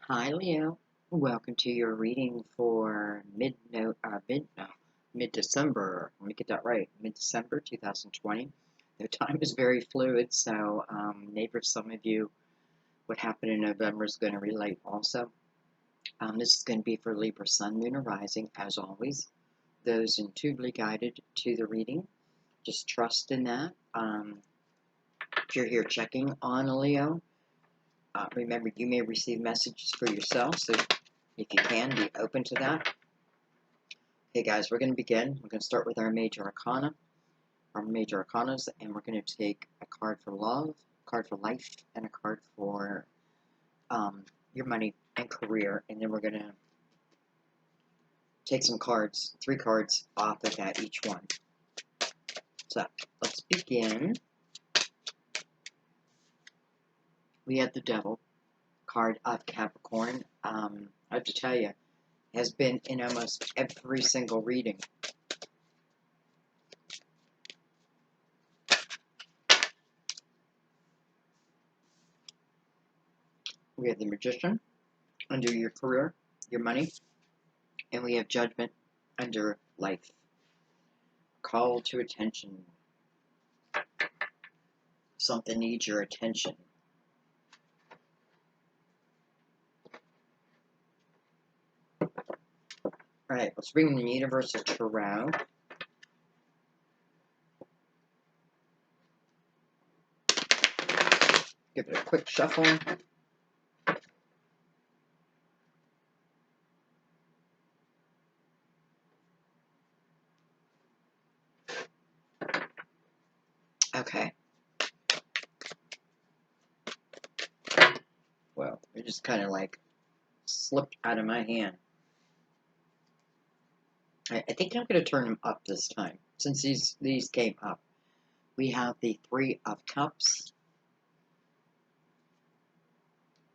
Hi, Leo. Welcome to your reading for mid-December. Let me get that right. Mid-December 2020. The time is very fluid, so maybe some of you, what happened in November is going to relate also. This is going to be for Libra Sun, Moon, or Rising, as always. Those intuitively guided to the reading, just trust in that. If you're here checking on a Leo, remember you may receive messages for yourself, so if you can, be open to that. Okay, guys, we're going to begin. We're going to start with our major arcanas, and we're going to take a card for love, a card for life, and a card for your money and career. And then we're going to take some cards, 3 cards off of that each one. So let's begin. We have the Devil card of Capricorn. I have to tell you, has been in almost every single reading. We have the Magician under your career, your money, and we have Judgment under life. Call to attention. Something needs your attention. Alright, let's bring in the Universal Tarot. Give it a quick shuffle. Okay. Well, it just kind of like slipped out of my hand. I think I'm going to turn them up this time, since these came up. We have the 3 of Cups.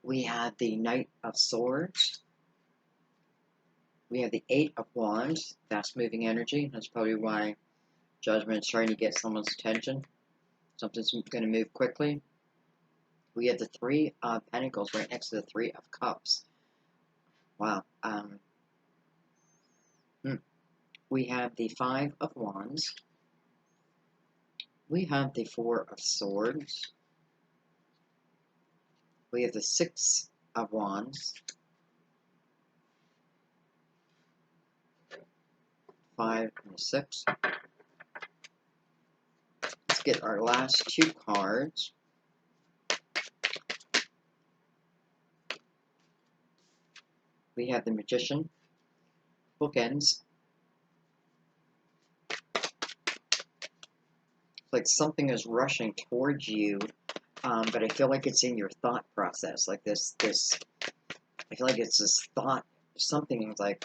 We have the Knight of Swords. We have the 8 of Wands. Fast moving energy. That's probably why Judgment is trying to get someone's attention. Something's going to move quickly. We have the 3 of Pentacles right next to the 3 of Cups. Wow. We have the 5 of Wands. We have the 4 of Swords. We have the 6 of Wands. 5 and the 6. Let's get our last 2 cards. We have the Magician. Bookends. Like something is rushing towards you, but I feel like it's in your thought process. Like this, I feel like it's this thought, something like,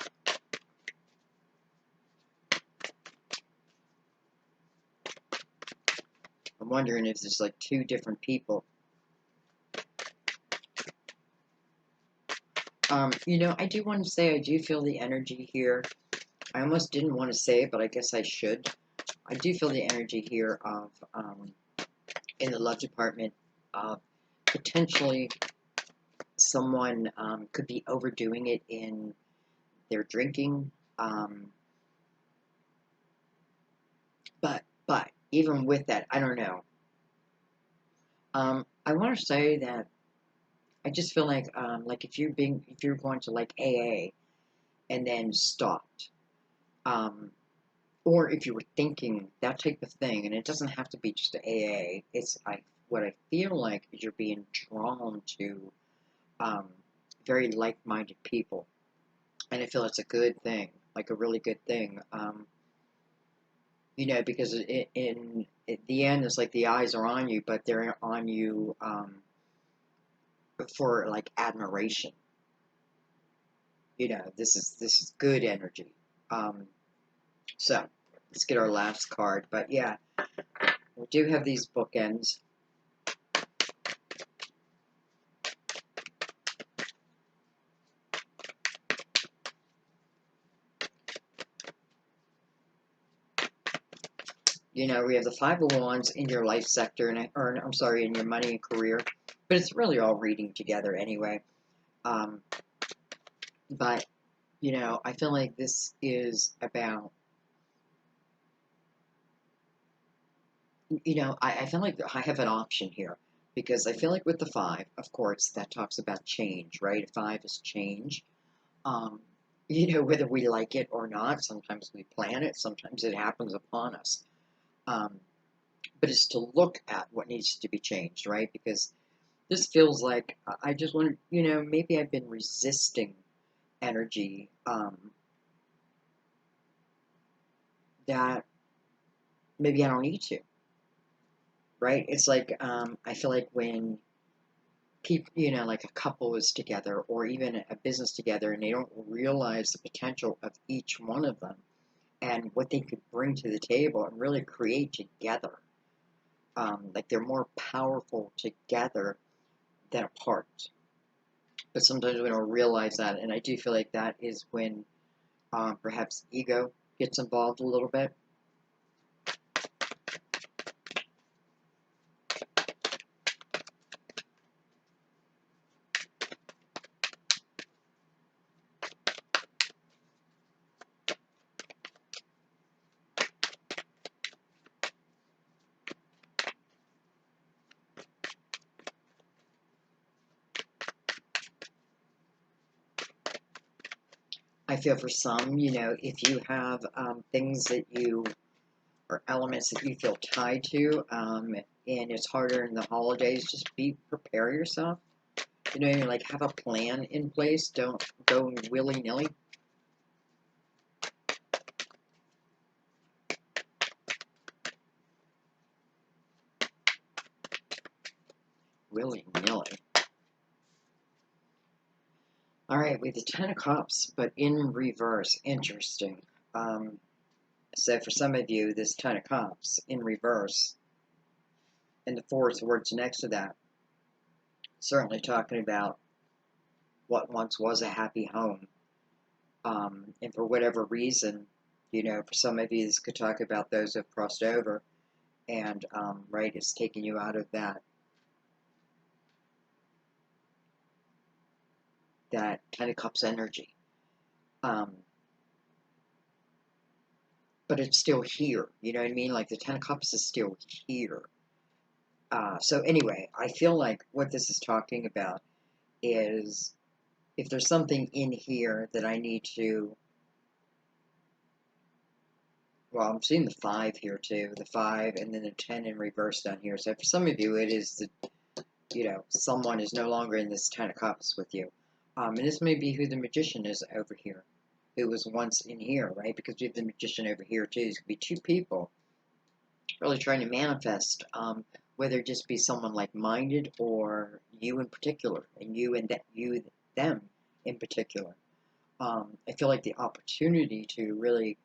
I'm wondering if there's like 2 different people. I do want to say I do feel the energy here. I almost didn't want to say it, but I guess I should. I do feel the energy here of, in the love department, of potentially someone could be overdoing it in their drinking. But even with that, I don't know. I want to say that I just feel like if you're going to like AA and then stopped, or if you were thinking that type of thing, and it doesn't have to be just AA. It's what I feel like is you're being drawn to very like-minded people, and I feel it's a good thing, like a really good thing. Because in at the end, it's like the eyes are on you, but they're on you for like admiration. This is good energy. So let's get our last card. But yeah, we do have these bookends. We have the 5 of Wands in your life sector, in your money and career, but it's really all reading together anyway. Um, but, you know, I feel like this is about, you know, I feel like I have an option here because I feel like with the five, of course, that talks about change, right? A five is change. Um, you know, whether we like it or not, sometimes we plan it, sometimes it happens upon us. Um, but it's to look at what needs to be changed, right? Because this feels like I just want to, you know, maybe I've been resisting energy that maybe I don't need to, right? It's like I feel like when people, you know, like a couple is together or even a business together and they don't realize the potential of each one of them and what they could bring to the table and really create together. Like they're more powerful together than apart. But sometimes we don't realize that, and I do feel like that is when perhaps ego gets involved a little bit. I feel for some, you know, if you have things that you or elements that you feel tied to, and it's harder in the holidays, just prepare yourself. You know, you like have a plan in place. Don't go willy nilly. Willy nilly. All right, we have the Ten of Cups, but in reverse. Interesting. Um, so for some of you, this Ten of Cups in reverse, and the fourth words next to that, certainly talking about what once was a happy home. And for whatever reason, you know, for some of you, this could talk about those who have crossed over, and right, it's taking you out of that Ten of Cups energy. Um, but it's still here. You know what I mean? Like the Ten of Cups is still here. So anyway, I feel like what this is talking about is if there's something in here that I need to, well, I'm seeing the five here too, the five and then the 10 in reverse down here. So for some of you, it is the, you know, someone is no longer in this Ten of Cups with you. And this may be who the Magician is over here, who was once in here, right? Because we have the Magician over here too. This could be two people really trying to manifest, whether it just be someone like-minded or you in particular, and you and that you them in particular. I feel like the opportunity to really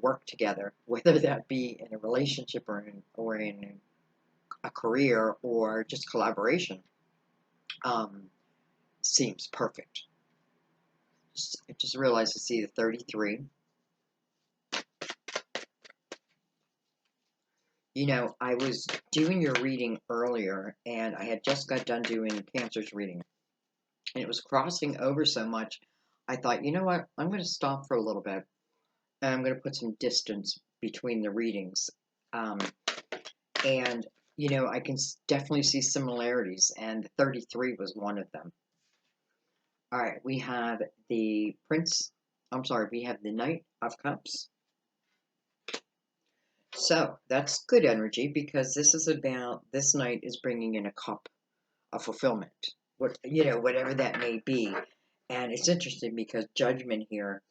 work together, whether that be in a relationship or in a career or just collaboration, um, seems perfect. I just realized to see the 33. You know, I was doing your reading earlier, and I had just got done doing Cancer's reading, and it was crossing over so much. I thought, you know what? I'm going to stop for a little bit, and I'm going to put some distance between the readings. Um, and you know, I can definitely see similarities, and 33 was one of them. All right, we have the Prince. I'm sorry, we have the Knight of Cups. So that's good energy because this is about this knight is bringing in a cup of fulfillment, what you know, whatever that may be. And it's interesting because Judgment here,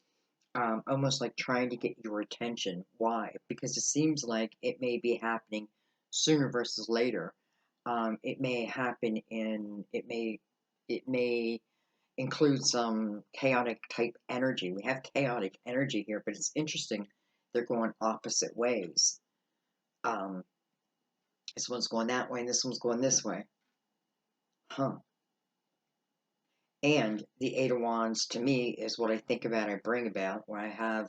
almost like trying to get your attention. Why? Because it seems like it may be happening sooner versus later. It may happen in it may include some chaotic type energy. We have chaotic energy here, but it's interesting. They're going opposite ways. Um, this one's going that way, and this one's going this way. Huh. And the Eight of Wands to me is what I think about, I bring about. When I have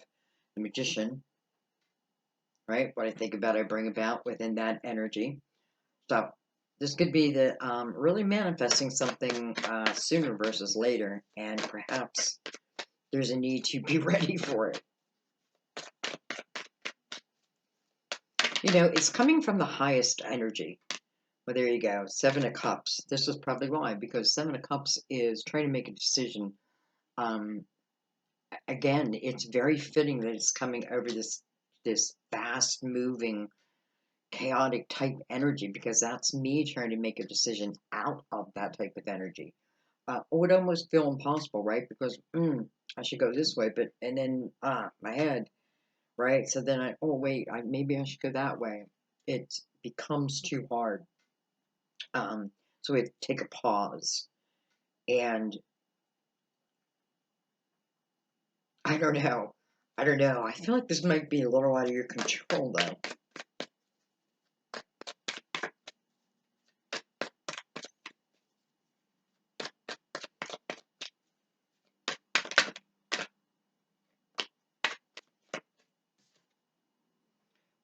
the Magician, right? What I think about, I bring about within that energy. So this could be the really manifesting something sooner versus later, and perhaps there's a need to be ready for it. You know, it's coming from the highest energy. Well, there you go. Seven of Cups. This is probably why, because Seven of Cups is trying to make a decision. Um, Again, it's very fitting that it's coming over this fast moving, chaotic type energy, because that's me trying to make a decision out of that type of energy. It would almost feel impossible, right? Because I should go this way, but and then my head, right? So then oh wait, maybe I should go that way. It becomes too hard. Um, so we have to take a pause, and I don't know. I don't know. I feel like this might be a little out of your control, though.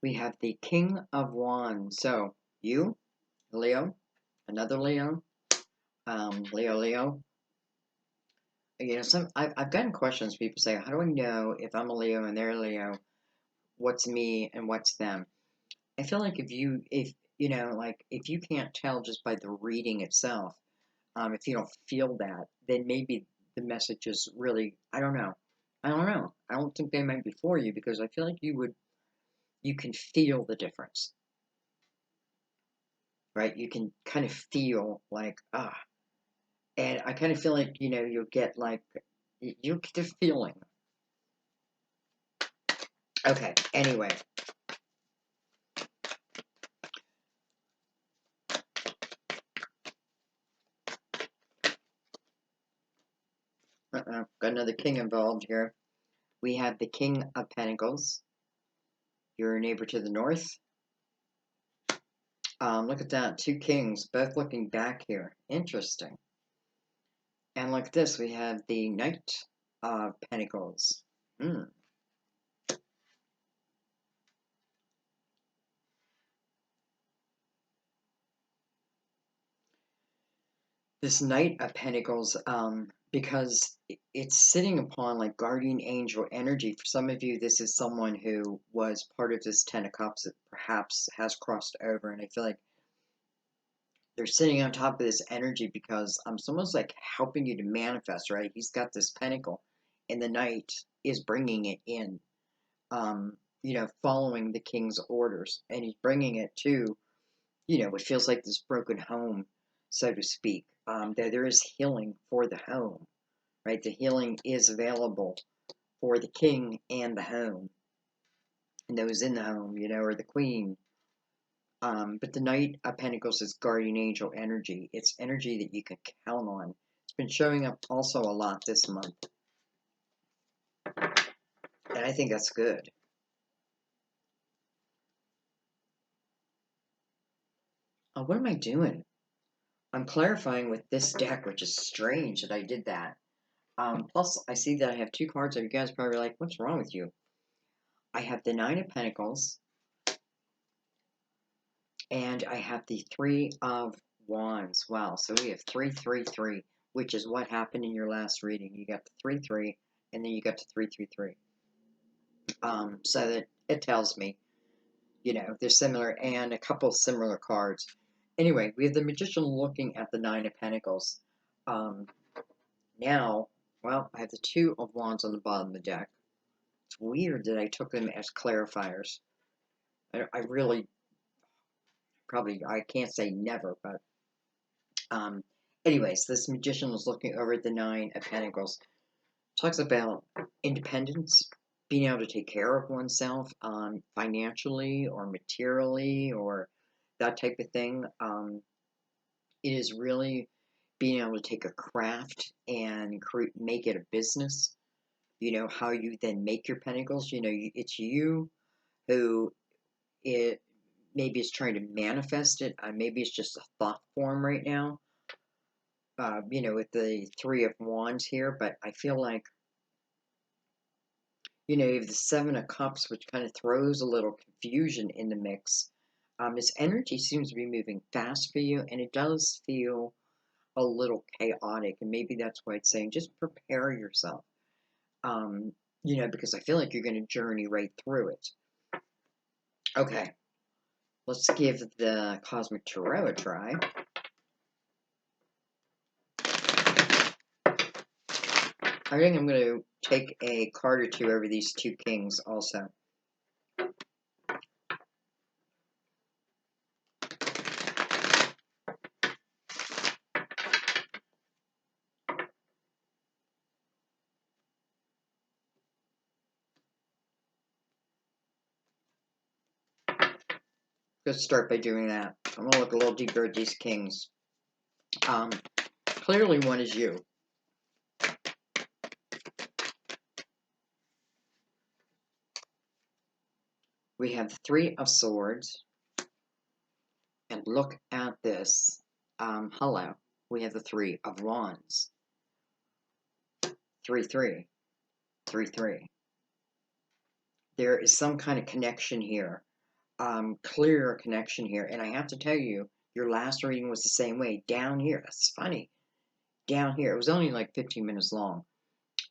We have the King of Wands. So you, Leo, another Leo, Leo. You know, I've gotten questions. People say, "How do I know if I'm a Leo and they're a Leo? What's me and what's them?" I feel like if you know, like if you can't tell just by the reading itself, if you don't feel that, then maybe the message is really, I don't know. I don't know. I don't think they meant before you, because I feel like you can feel the difference, right? You can kind of feel like, and I kind of feel like, you know, you'll get like, you get the feeling. Okay, anyway. Got another king involved here. We have the King of Pentacles, your neighbor to the north. Look at that, two kings, both looking back here. Interesting. And like this, we have the Knight of Pentacles. Hmm. This Knight of Pentacles, because it's sitting upon like guardian angel energy. For some of you, this is someone who was part of this Ten of Cups that perhaps has crossed over, and I feel like they're sitting on top of this energy because someone's like helping you to manifest, right? He's got this pentacle, and the Knight is bringing it in, you know, following the king's orders, and he's bringing it to, you know, what feels like this broken home, so to speak. There is healing for the home, right? The healing is available for the king and the home, and those in the home, you know, or the queen. But the Knight of Pentacles is guardian angel energy. It's energy that you can count on. It's been showing up also a lot this month, and I think that's good. What am I doing? I'm clarifying with this deck, which is strange that I did that. Plus, I see that I have two cards that you guys are probably like, what's wrong with you? I have the Nine of Pentacles, and I have the Three of Wands. Wow, so we have 333, which is what happened in your last reading. You got the 3-3, and then you got the 333. So that it tells me, you know, they're similar, and a couple of similar cards. Anyway, we have the Magician looking at the Nine of Pentacles. Um, Now, well, I have the Two of Wands on the bottom of the deck. It's weird that I took them as clarifiers. I really, probably, I can't say never, but, um, anyways, this Magician was looking over at the Nine of Pentacles. Talks about independence, being able to take care of oneself, financially or materially or that type of thing. It is really being able to take a craft and make it a business. You know, how you then make your pentacles. You know, it's you who it maybe is trying to manifest it. Maybe it's just a thought form right now. You know, with the Three of Wands here, but I feel like, you know, you have the Seven of Cups, which kind of throws a little confusion in the mix. This energy seems to be moving fast for you, and it does feel a little chaotic, and maybe that's why it's saying just prepare yourself. Because I feel like you're going to journey right through it. Okay, let's give the Cosmic Tarot a try. I think I'm going to take a card or two over these two kings also. Let's start by doing that. I'm going to look a little deeper at these kings. Clearly one is you. We have the Three of Swords. And look at this. Hello. We have the Three of Wands. 3-3. 3-3. There is some kind of connection here. Clear connection here. And I have to tell you, your last reading was the same way. Down here. That's funny. Down here. It was only like 15 minutes long.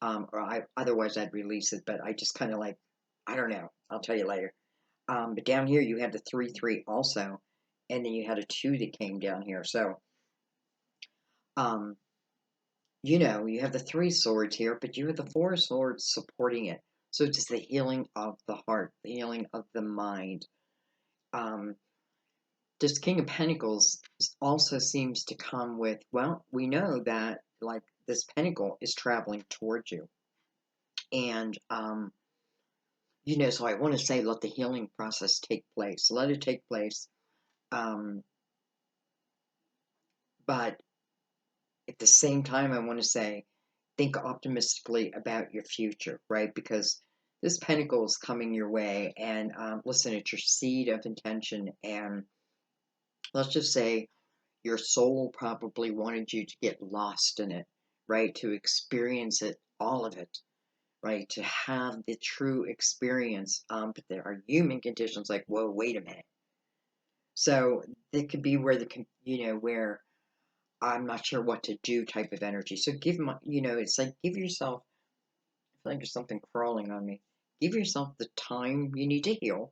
Otherwise I'd release it, but I just kind of like, I don't know. I'll tell you later. But down here you had the 3-3 also, and then you had a 2 that came down here. So, you have the 3 swords here, but you have the 4 swords supporting it. So it's the healing of the heart, the healing of the mind. This King of Pentacles also seems to come with, well, we know that like this pentacle is traveling towards you. And, so I want to say let the healing process take place. Let it take place. But at the same time, I want to say think optimistically about your future, right? Because this pentacle is coming your way, and listen, it's your seed of intention. And let's just say your soul probably wanted you to get lost in it, right? To experience it, all of it, right? To have the true experience. But there are human conditions like, whoa, wait a minute. So it could be where where I'm not sure what to do type of energy. So it's like give yourself, I feel like there's something crawling on me. Give yourself the time you need to heal.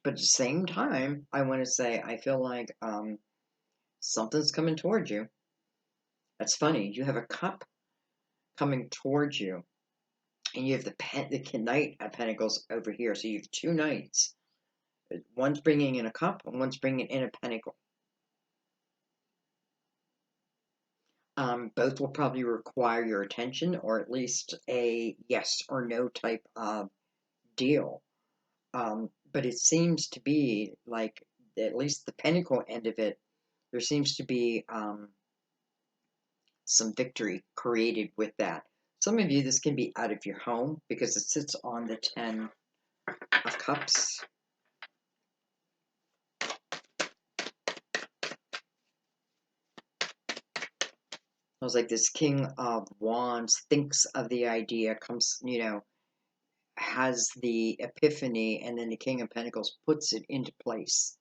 But at the same time, I want to say, I feel like something's coming towards you. That's funny. You have a cup coming towards you, and you have the Knight of Pentacles over here. So you have 2 knights. One's bringing in a cup, and one's bringing in a pentacle. Both will probably require your attention, or at least a yes or no type of deal. But it seems to be like, at least the pentacle end of it, there seems to be some victory created with that. Some of you, this can be out of your home because it sits on the 10 of Cups. I was like, this King of Wands thinks of the idea, comes, has the epiphany, and then the King of Pentacles puts it into place.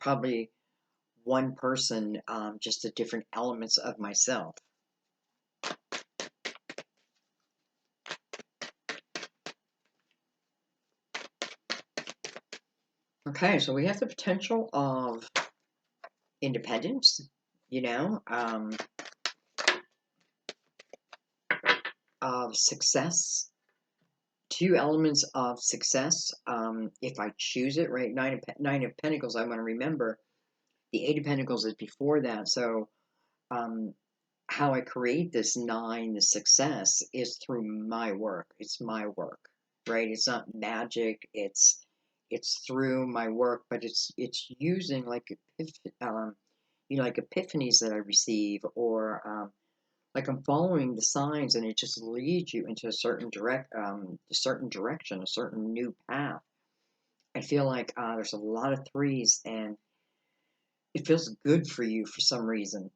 Probably one person, just the different elements of myself. Okay, so we have the potential of independence, of success. 2 elements of success. If I choose it, right? Nine of Pentacles, I want to remember the 8 of Pentacles is before that. So, how I create this 9, the success, is through my work. It's my work, right? It's not magic. It's through my work, but it's using like like epiphanies that I receive, or like I'm following the signs, and it just leads you into a certain direction, a certain new path. I feel like there's a lot of 3s, and it feels good for you for some reason.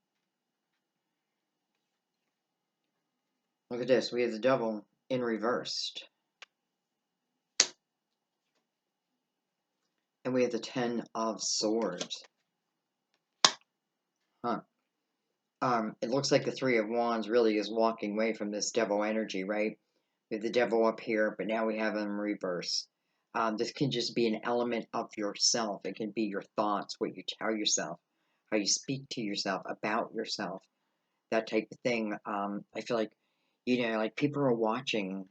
Look at this. We have the Devil in reversed. And we have the Ten of Swords. Huh. It looks like the Three of Wands really is walking away from this devil energy, right? We have the devil up here, but now we have him in reverse. This can just be an element of yourself. It can be your thoughts, what you tell yourself, how you speak to yourself, about yourself, that type of thing. I feel like, like people are watching,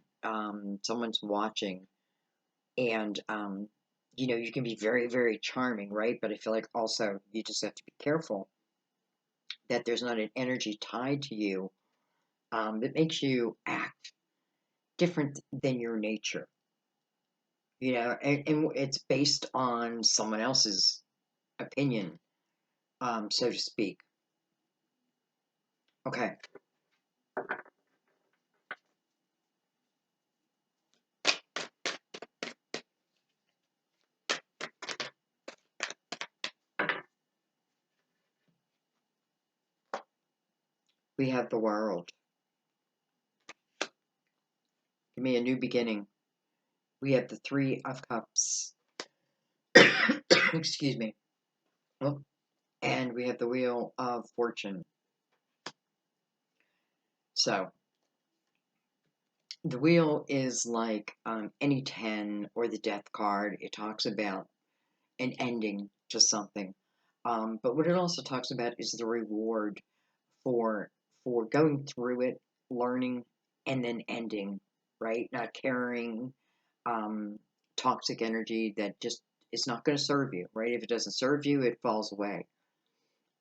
someone's watching, and, you can be very, very charming, right? But I feel like also you just have to be careful that there's not an energy tied to you that makes you act different than your nature, and it's based on someone else's opinion, so to speak. Okay, we have the World. Give me a new beginning. We have the Three of Cups. Excuse me. Oh, and we have the Wheel of Fortune. So, the wheel is like any 10 or the death card. It talks about an ending to something. But what it also talks about is the reward for going through it, learning, and then ending, right? Not carrying toxic energy that just is not going to serve you, right? If it doesn't serve you, it falls away.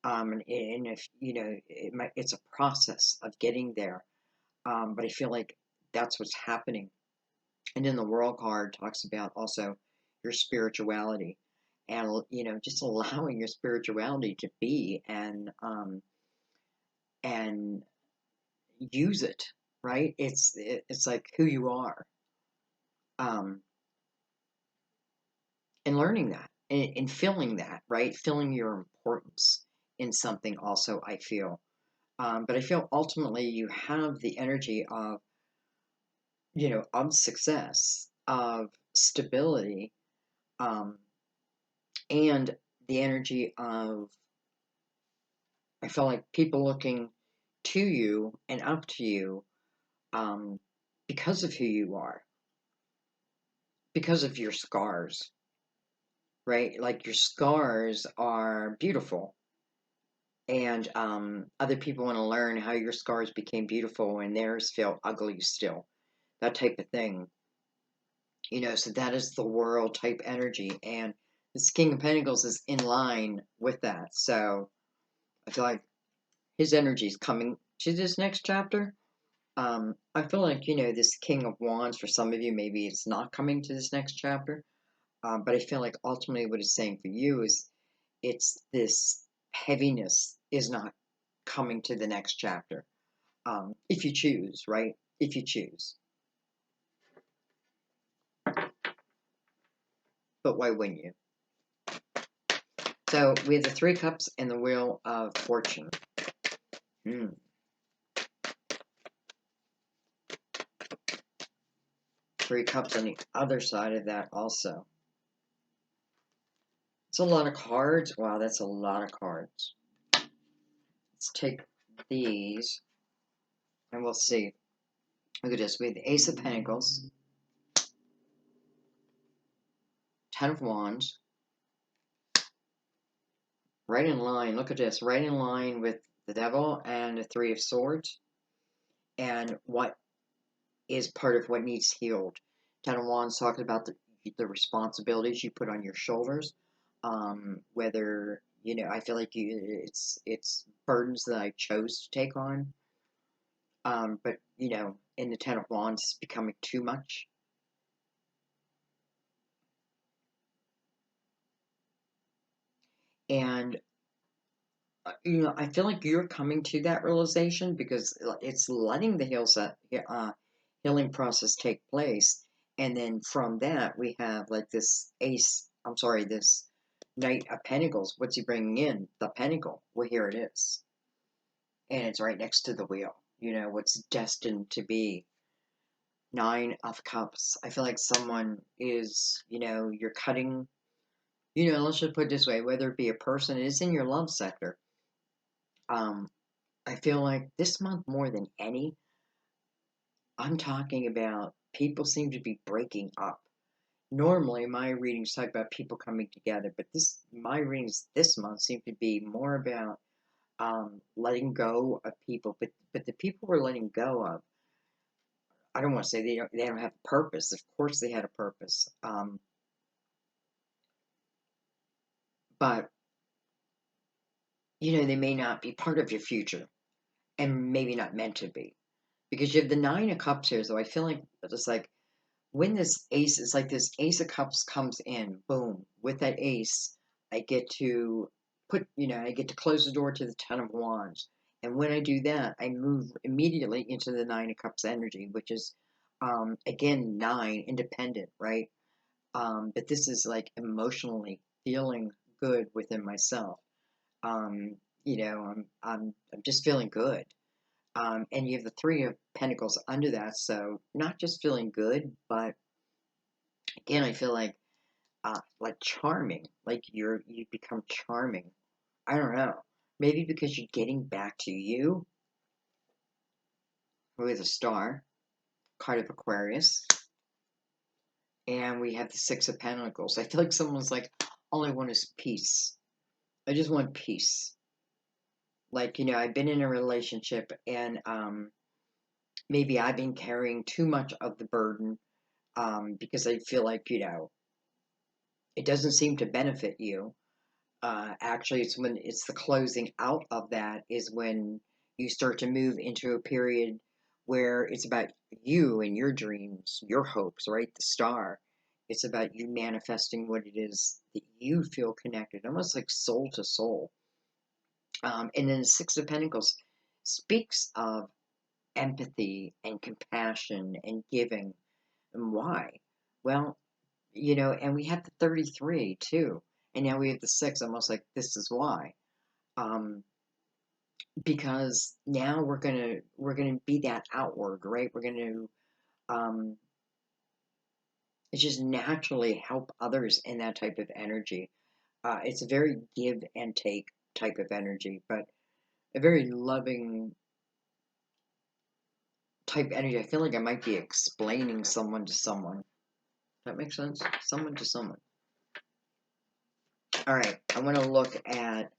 And if it's a process of getting there. But I feel like that's what's happening. And then the World card talks about also your spirituality, and just allowing your spirituality to be, and use it, right? It's like who you are, um, and learning that, and feeling that, right? Feeling your importance in something. Also, I feel, but I feel ultimately you have the energy of of success, of stability, um, and the energy of, I feel like, people looking to you and up to you, um, because of who you are, because of your scars, right? Like your scars are beautiful, and other people want to learn how your scars became beautiful and theirs feel ugly still. That type of thing, So that is the World type energy, and this King of Pentacles is in line with that. So I feel like his energy is coming to this next chapter. I feel like, this King of Wands, for some of you, maybe it's not coming to this next chapter. But I feel like ultimately what it's saying for you is it's this heaviness is not coming to the next chapter. If you choose, right? If you choose. But why wouldn't you? So we have the Three Cups and the Wheel of Fortune. Three Cups on the other side of that also. It's a lot of cards. Wow, that's a lot of cards. Let's take these and we'll see. Look at this. We have the Ace of Pentacles, Ten of Wands, right in line. Look at this. Right in line with the Devil and the Three of Swords, and what is part of what needs healed. Ten of Wands talking about the responsibilities you put on your shoulders. Whether I feel like it's burdens that I chose to take on. But in the Ten of Wands, it's becoming too much. And I feel like you're coming to that realization because it's letting the healing process take place, and then from that we have like this ace. I'm sorry, this Knight of Pentacles. What's he bringing in? The Pentacle. Well, here it is, and it's right next to the wheel. What's destined to be. Nine of Cups. I feel like someone is, you're cutting You know, let's just put it this way, whether it be a person, it's in your love sector. Um, I feel like this month more than any, I'm talking about people seem to be breaking up. Normally, my readings talk about people coming together, but my readings this month seem to be more about letting go of people. But the people we're letting go of, I don't want to say they don't have a purpose. Of course, they had a purpose, but you know they may not be part of your future, and maybe not meant to be because you have the Nine of Cups here. So I feel like it's like when this ace, it's like this Ace of Cups comes in, boom, with that ace, I get to I get to close the door to the Ten of Wands. And when I do that, I move immediately into the Nine of Cups energy, which is, again, nine, independent, right? But this is like emotionally feeling good within myself. Um, I'm just feeling good. And you have the Three of Pentacles under that, so not just feeling good, but again, I feel like charming, like you become charming. I don't know. Maybe because you're getting back to you with a star, card of Aquarius, and we have the Six of Pentacles. I feel like someone's like, all I want is peace. I just want peace. Like, I've been in a relationship and maybe I've been carrying too much of the burden because I feel like, it doesn't seem to benefit you. Actually, it's when it's the closing out of that is when you start to move into a period where it's about you and your dreams, your hopes, right? The star. It's about you manifesting what it is that you feel connected, almost like soul to soul. And then the Six of Pentacles speaks of empathy and compassion and giving. And why? Well, and we have the 33 too. And now we have the six, almost like this is why. Um, because now we're gonna be that outward, right? We're gonna just naturally help others in that type of energy. It's a very give and take type of energy, but a very loving type energy. I feel like I might be explaining someone to someone. That makes sense? Someone to someone. All right, I want to look at.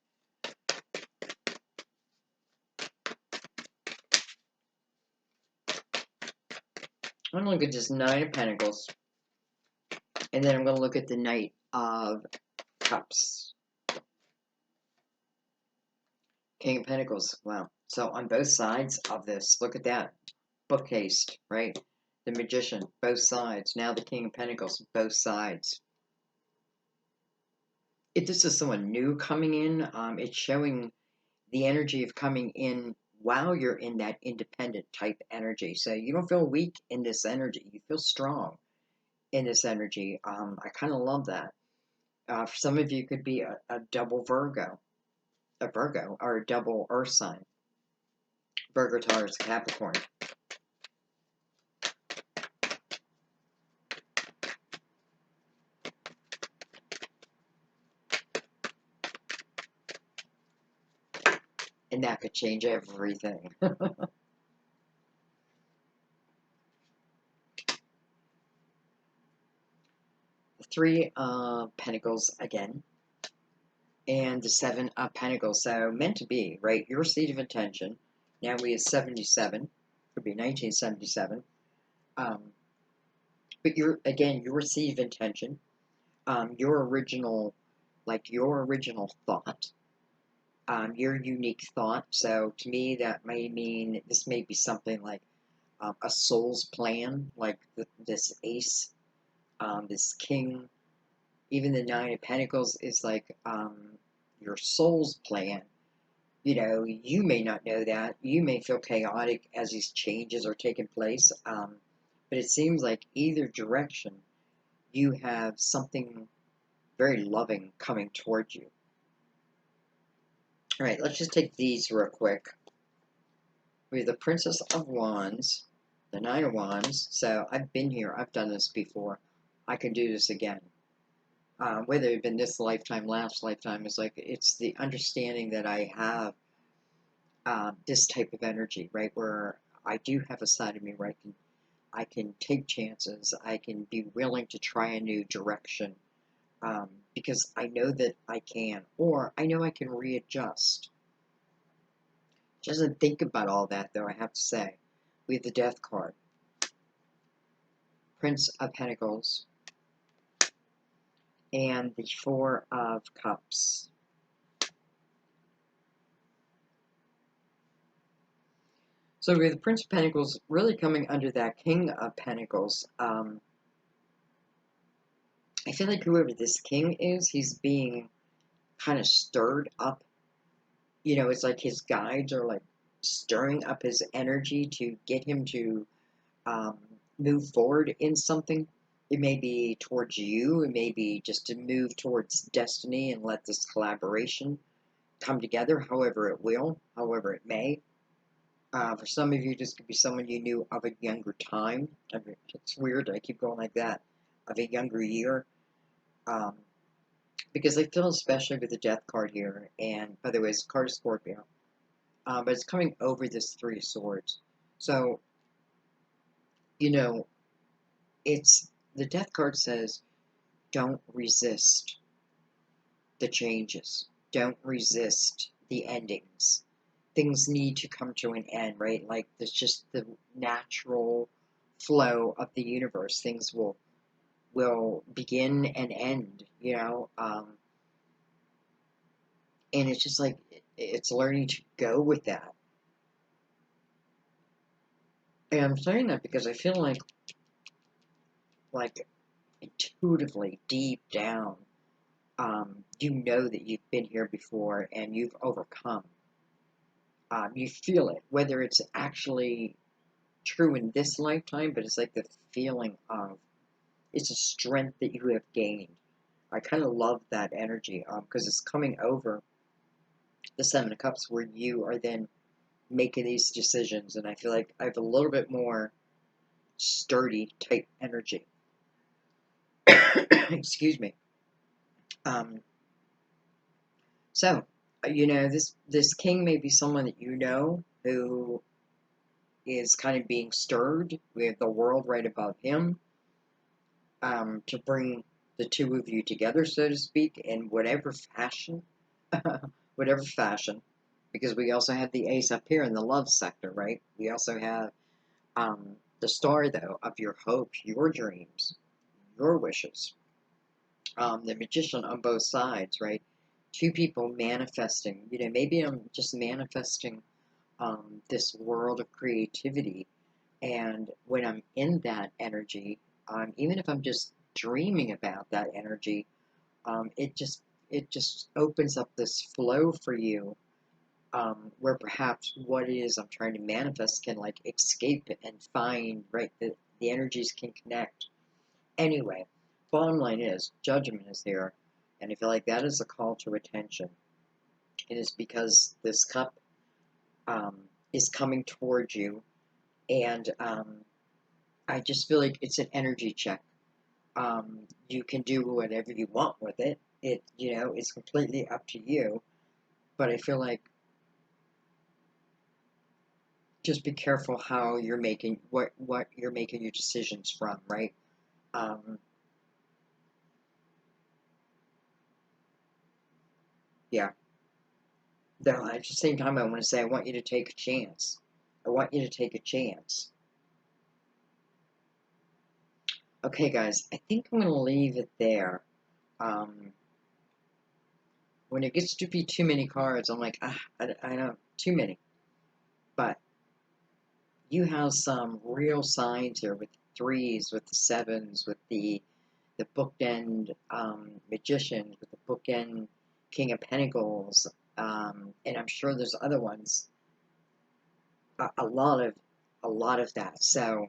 I'm gonna look at just Nine of Pentacles, and then I'm gonna look at the Knight of Cups. King of Pentacles. Wow. So on both sides of this, look at that. Bookcase, right? The Magician, both sides. Now the King of Pentacles, both sides. If this is someone new coming in, it's showing the energy of coming in while you're in that independent type energy. So you don't feel weak in this energy. You feel strong in this energy. I kind of love that. For some of you, it could be a double Virgo, or a double Earth sign. Virgo, Taurus, Capricorn. And that could change everything. Three of Pentacles again, and the Seven of Pentacles. So meant to be, right? Your seat of intention. Now we have 77. Could be 1977. Um, but your seat of intention. Your original, your original thought. Your unique thought. So to me, that may mean this may be something like a soul's plan, like this Ace, this King. Even the Nine of Pentacles is like your soul's plan. You may not know that. You may feel chaotic as these changes are taking place. But it seems like either direction, you have something very loving coming towards you. All right, let's just take these real quick. We have the Princess of Wands, the Nine of Wands. So I've been here. I've done this before. I can do this again. whether it been this lifetime, last lifetime, is like it's the understanding that I have this type of energy, right? Where I do have a side of me where I can take chances, I can be willing to try a new direction, because I know that I can, or I know I can readjust. Doesn't think about all that though, I have to say. We have the Death card, Prince of Pentacles, and the Four of Cups. So we have the Prince of Pentacles really coming under that King of Pentacles. I feel like whoever this king is, he's being kind of stirred up. You know, it's like his guides are like stirring up his energy to get him to um, move forward in something. It may be towards you, it may be just to move towards destiny and let this collaboration come together, however it will, however it may. For some of you, this could be someone you knew of a younger time. I mean, it's weird, I keep going like that, of a younger year. Um, because I feel, especially with the Death card here, and by the way, it's a card of Scorpio, but it's coming over this Three of Swords. So, you know, it's the Death card says, don't resist the changes, don't resist the endings. Things need to come to an end, right? Like, there's just the natural flow of the universe. Things will begin and end, you know. And it's just like it's learning to go with that. And I'm saying that because I feel like intuitively, deep down, you know that you've been here before and you've overcome. You feel it, whether it's actually true in this lifetime, but it's like the feeling of it's a strength that you have gained. I kind of love that energy because it's coming over the Seven of Cups where you are then making these decisions, and I feel like I have a little bit more sturdy type energy. Excuse me. Um, so, you know, this king may be someone that you know who is kind of being stirred. We have the world right above him, to bring the two of you together, so to speak, in whatever fashion, whatever fashion. Because we also have the ace up here in the love sector, right? We also have the star, though, of your hopes, your dreams, your wishes. The magician on both sides, right? Two people manifesting. You know, maybe I'm just manifesting this world of creativity, and when I'm in that energy, even if I'm just dreaming about that energy, it just opens up this flow for you, where perhaps what it is I'm trying to manifest can like escape it and find, right, the energies can connect. Anyway, bottom line is judgment is there, and I feel like that is a call to attention. It is because this cup um, is coming towards you, and I just feel like it's an energy check. You can do whatever you want with it. It, you know, it's completely up to you. But I feel like just be careful how you're making what you're making your decisions from, right? Um, yeah. Though at the same time, I want to say I want you to take a chance. I want you to take a chance. Okay, guys, I think I'm going to leave it there. Um, when it gets to be too many cards, I'm like, I don't, too many. But you have some real signs here with the threes, with the sevens, with the bookend magician, with the bookend King of Pentacles, and I'm sure there's other ones. A lot of that. So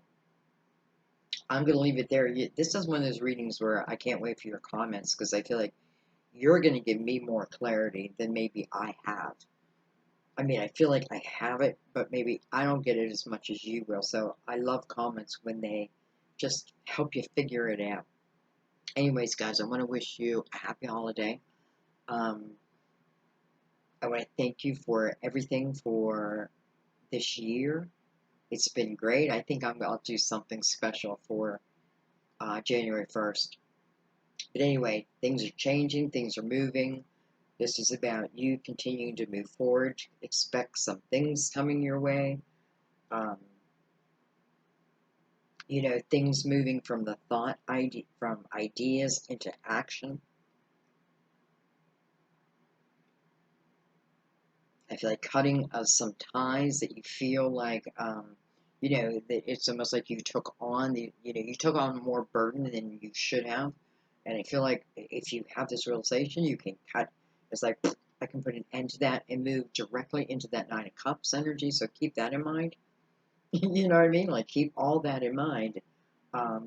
I'm gonna leave it there. This is one of those readings where I can't wait for your comments because I feel like you're gonna give me more clarity than maybe I have. I mean, I feel like I have it, but maybe I don't get it as much as you will. So I love comments when they just help you figure it out. Anyways, guys, I want to wish you a happy holiday. Um, I want to thank you for everything for this year. It's been great. I think I'll do something special for January 1st. But anyway, things are changing, things are moving. This is about you continuing to move forward. Expect some things coming your way. Um, things moving from the from ideas into action. I feel like cutting of some ties that you feel like, that it's almost like you took on more burden than you should have. And I feel like if you have this realization, you can cut. It's like, I can put an end to that and move directly into that Nine of Cups energy. So keep that in mind. You know what I mean? Like, keep all that in mind.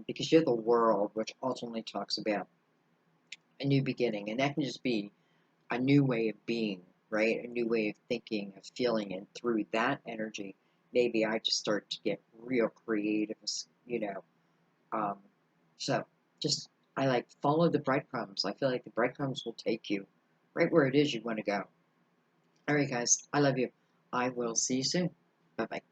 Because you're the world, which ultimately talks about a new beginning. And that can just be a new way of being, right? A new way of thinking, of feeling, and through that energy, maybe I just start to get real creative, you know. Um, so just I like follow the breadcrumbs. I feel like the breadcrumbs will take you right where it is you want to go. All right, guys, I love you. I will see you soon. Bye bye.